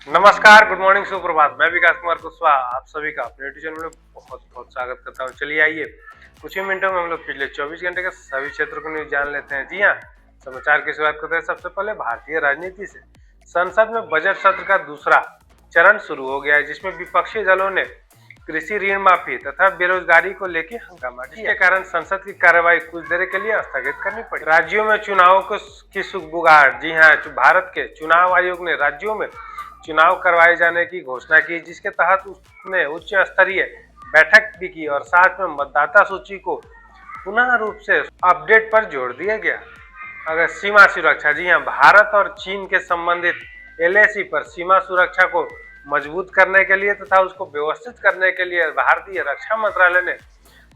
नमस्कार, good morning, सुप्रभात। मैं विकास कुमार कुशवाहा आप सभी का अपने यूट्यूब चैनल में बहुत बहुत स्वागत करता हूं। चलिए आइए कुछ ही मिनटों में हम लोग पिछले 24 घंटे के सभी क्षेत्रों को न्यूज जान लेते हैं। जी हाँ, समाचार की शुरुआत करते हैं सबसे पहले भारतीय राजनीति से। संसद में बजट सत्र का दूसरा चरण शुरू हो गया है, जिसमें विपक्षी दलों ने कृषि ऋण माफी तथा बेरोजगारी को लेकर हंगामा किया, जिसके कारण संसद की कार्यवाही कुछ देर के लिए स्थगित करनी पड़ी। राज्यों में चुनाव की सुगबुगाहट। जी हाँ, भारत के चुनाव आयोग ने राज्यों में चुनाव करवाए जाने की घोषणा की, जिसके तहत उसने उच्च स्तरीय बैठक भी की और साथ में मतदाता सूची को पुनः रूप से अपडेट पर जोर दिया गया। अगर सीमा सुरक्षा। जी हाँ, भारत और चीन के संबंधित एलएसी पर सीमा सुरक्षा को मजबूत करने के लिए तथा उसको व्यवस्थित करने के लिए भारतीय रक्षा मंत्रालय ने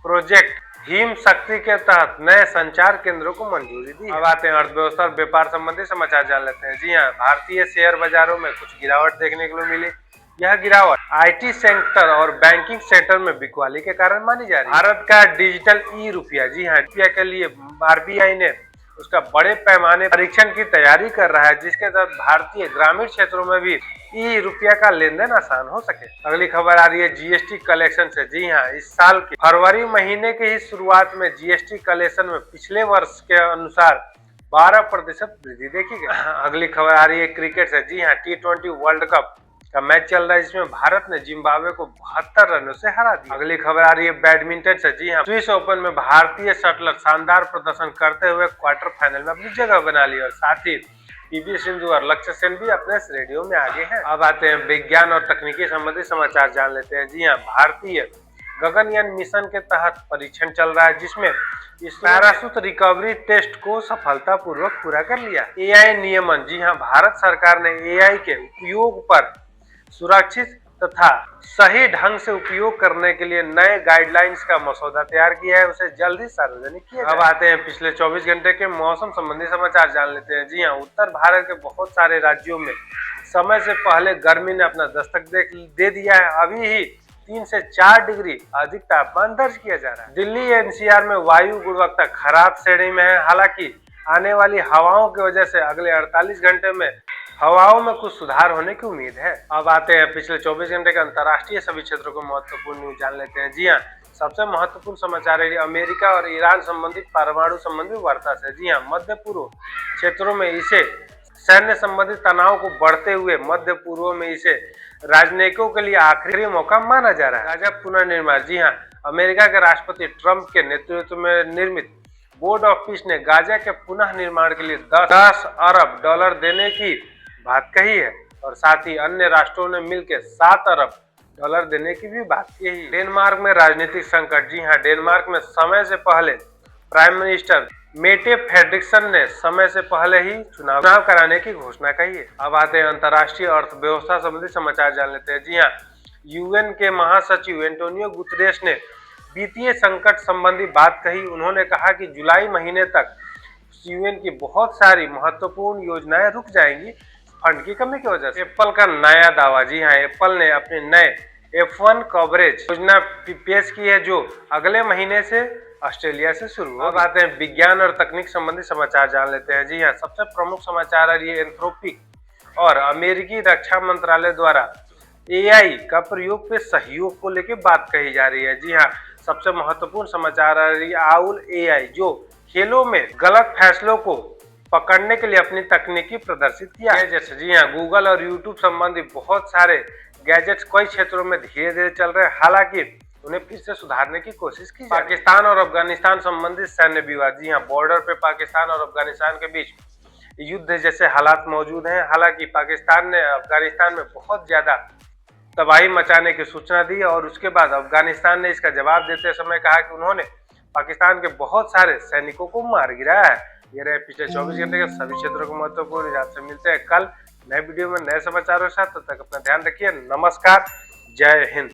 प्रोजेक्ट हिम शक्ति के तहत नए संचार केंद्रों को मंजूरी दी। अब आते हैं अर्थव्यवस्था और व्यापार संबंधी समाचार जान लेते हैं। जी हाँ, भारतीय शेयर बाजारों में कुछ गिरावट देखने को मिली। यह गिरावट आईटी सेक्टर और बैंकिंग सेक्टर में बिकवाली के कारण मानी जा रही है। भारत का डिजिटल ई रुपया। जी हाँ, रुपया के लिए आरबीआई ने उसका बड़े पैमाने परीक्षण की तैयारी कर रहा है, जिसके तहत भारतीय ग्रामीण क्षेत्रों में भी ई रुपया का लेन देन आसान हो सके। अगली खबर आ रही है जीएसटी कलेक्शन से। जी हाँ, इस साल के फरवरी महीने के ही शुरुआत में जीएसटी कलेक्शन में पिछले वर्ष के अनुसार 12% वृद्धि देखी गई। अगली खबर आ रही है क्रिकेट से। जी हाँ, T20 वर्ल्ड कप का मैच चल रहा है, जिसमें भारत ने जिम्बाब्वे को 72 रनों से हरा दिया। अगली खबर आ रही है बैडमिंटन से। जी हाँ, स्विस ओपन में भारतीय शटलर शानदार प्रदर्शन करते हुए क्वार्टर फाइनल में अपनी जगह बना ली और साथ ही पीवी सिंधु और लक्ष्य सेन भी अपने श्रेणियों में आगे हैं। अब आते हैं विज्ञान और तकनीकी संबंधी समाचार जान लेते हैं। जी हाँ, भारतीय गगनयान मिशन के तहत परीक्षण चल रहा है, जिसमें इस पैराशूट रिकवरी टेस्ट को सफलतापूर्वक पूरा कर लिया। एआई नियमन। जी हाँ, भारत सरकार ने एआई के उपयोग पर सुरक्षित तथा सही ढंग से उपयोग करने के लिए नए गाइडलाइंस का मसौदा तैयार किया है, उसे जल्द ही सार्वजनिक किया जाएगा। अब आते हैं पिछले 24 घंटे के मौसम संबंधी समाचार जान लेते हैं। जी हाँ, उत्तर भारत के बहुत सारे राज्यों में समय से पहले गर्मी ने अपना दस्तक दे दिया है। अभी ही 3 से 4 डिग्री अधिक तापमान दर्ज किया जा रहा है। दिल्ली एनसीआर में वायु गुणवत्ता खराब श्रेणी में है। हालांकि आने वाली हवाओं की वजह से अगले 48 घंटे में हवाओं में कुछ सुधार होने की उम्मीद है। अब आते हैं पिछले 24 घंटे के अंतर्राष्ट्रीय सभी क्षेत्रों को महत्वपूर्ण न्यूज जान लेते हैं। जी हाँ, सबसे महत्वपूर्ण समाचार है अमेरिका और ईरान संबंधित परमाणु संबंधी वार्ता से। जी हाँ, मध्य पूर्व क्षेत्रों में इसे सैन्य संबंधित तनाव को बढ़ते हुए मध्य पूर्व में इसे राजनयिकों के लिए आखिरी मौका माना जा रहा है। गाजा पुनर्निर्माण। जी हाँ, अमेरिका के राष्ट्रपति ट्रंप के नेतृत्व में निर्मित बोर्ड ऑफ पीस ने गाजा के पुनः निर्माण के लिए 10 अरब डॉलर देने की बात कही है और साथ ही अन्य राष्ट्रों ने मिलकर 7 अरब डॉलर देने की भी बात की है। डेनमार्क में राजनीतिक संकट। जी हाँ, डेनमार्क में समय से पहले प्राइम मिनिस्टर मेटे फ्रेडरिक्सन ने समय से पहले ही चुनाव कराने की घोषणा कही है। अब आते हैं अंतर्राष्ट्रीय अर्थव्यवस्था संबंधी समाचार जान लेते हैं। जी हाँ, यूएन के महासचिव एंटोनियो गुतरेस ने वित्तीय संकट संबंधी बात कही। उन्होंने कहा कि जुलाई महीने तक यूएन की बहुत सारी महत्वपूर्ण योजनाएं रुक जाएंगी फंड की कमी की वजह से। एप्पल का नया दावा। जी हाँ, एप्पल ने अपने नए F1 कवरेज योजना पेश की है, जो अगले महीने से ऑस्ट्रेलिया से शुरू होगी। अब आते हैं विज्ञान और तकनीक संबंधी समाचार जान लेते हैं। जी हाँ, सबसे प्रमुख समाचार है ये एंथ्रोपिक और अमेरिकी रक्षा मंत्रालय द्वारा एआई का प्रयोग पे सहयोग को लेकर बात कही जा रही है। जी हाँ, सबसे महत्वपूर्ण समाचार है ये आउल एआई, जो खेलों में गलत फैसलों को पकड़ने के लिए अपनी तकनीकी प्रदर्शित किया है। जैसे जी हाँ, गूगल और यूट्यूब संबंधी बहुत सारे गैजेट्स कई क्षेत्रों में धीरे धीरे चल रहे हैं, हालांकि उन्हें फिर से सुधारने की कोशिश की। पाकिस्तान और अफगानिस्तान संबंधित सैन्य विवाद। जी हाँ, बॉर्डर पे पाकिस्तान और अफगानिस्तान के बीच युद्ध जैसे हालात मौजूद हैं। हालांकि पाकिस्तान ने अफगानिस्तान में बहुत ज्यादा तबाही मचाने की सूचना दी और उसके बाद अफगानिस्तान ने इसका जवाब देते समय कहा कि उन्होंने पाकिस्तान के बहुत सारे सैनिकों को मार गिराया है। ये रहे पिछले 24 घंटे के सभी क्षेत्रों को महत्वपूर्ण। आपसे मिलते हैं कल नए वीडियो में नए समाचारों के साथ। तब तक अपना ध्यान रखिए। नमस्कार, जय हिंद।